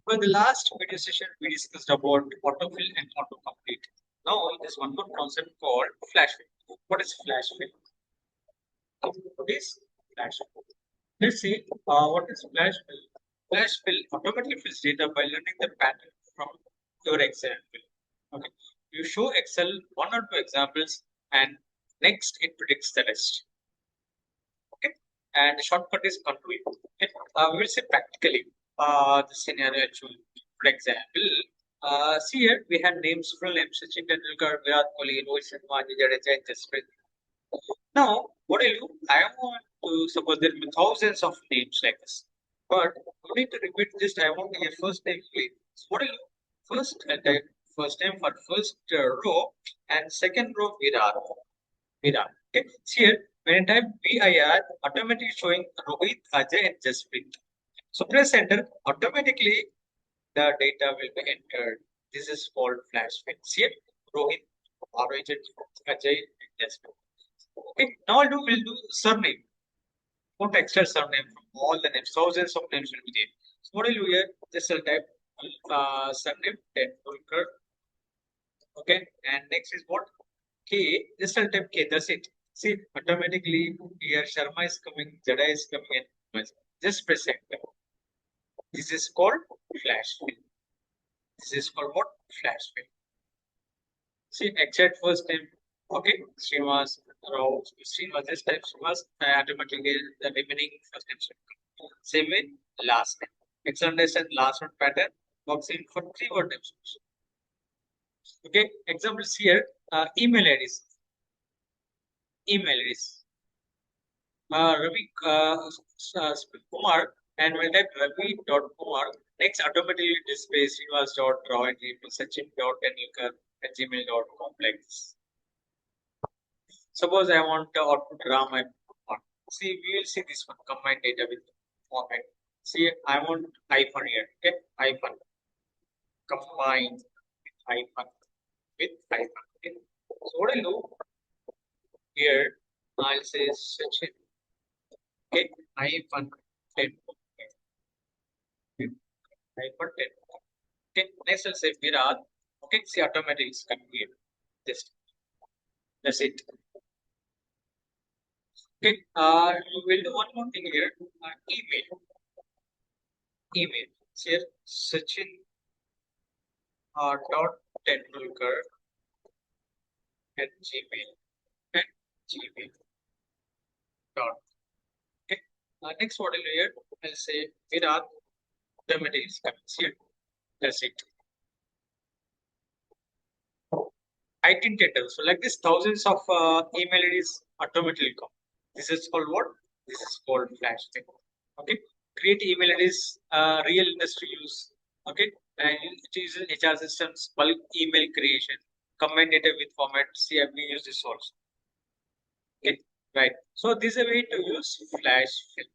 So in the last video session, we discussed about autofill and autocomplete. Now, there's one more concept called FlashFill. What is FlashFill? What is FlashFill? Let's see what is FlashFill. FlashFill automatically fills data by learning the pattern from your Excel fill. Okay, you show Excel one or two examples, and next it predicts the rest. Okay, and the shortcut is control. Okay, we will say practically the scenario actually. For example, see here we have names, full names, Sachin Tendulkar, Virat Kohli, Rohit Sharma, Jadeja, Jasprit. Now, what I do, I want to suppose there will be thousands of names like this, but you need to repeat this. I want to get first name clean. So what I do, first type first name for first row and second row Virat. Virat. Okay. See here, when I type VIR, automatically showing Rohit, Ajay, and Jasprit. So press enter, automatically the data will be entered. This is called FlashFill. See it? Rohit, Rohit, Ajay, and Jasprit. Okay, now we'll do surname. Put extra surname from all the names. Thousands of names will be there. So what I'll do here, just I'll type surname, Tendulkar. Okay, and next is what? K, just I'll type K, that's it. See, automatically here Sharma is coming, Jada is coming, and just press enter. This is called FlashFill. This is called what? FlashFill. See, exact first name. Okay, Srinivas, Rao, Srinivas, this type Srinivas, automatically the remaining first name should come. Same way, last name. It's understand last one pattern works in for three word names. Okay, examples here, email IDs. Email IDs. Ravi Kumar, and we'll type Ravi.Kumar. Next, automatically displays Srinivas.Rao and Sachin.Tendulkar@gmail.com like this. Suppose I want to output RAM. See, we will see this one combined data with format. See, I want hyphen here. Okay, hyphen combined with hyphen with hyphen. Okay. So what I'll do here, I'll say Sachin. Okay, hyphen 10. Hyphen 10. Okay, next I'll say Virat. Okay, see, automatically is coming here. Just that's it. Okay, we'll do one more thing here. Email. Email. Here, Sachin dot Tendulkar at gmail dot. Okay. Next what I'll do here, I'll say Virat automatically is coming here. That's it. Identity. So like this, thousands of email IDs automatically come. This is called what? This is called FlashFill. Okay. Create email IDs, real industry use. Okay. And it uses HR systems, bulk email creation, combine data with format. See, we use this also. Okay. Right. So this is a way to use FlashFill.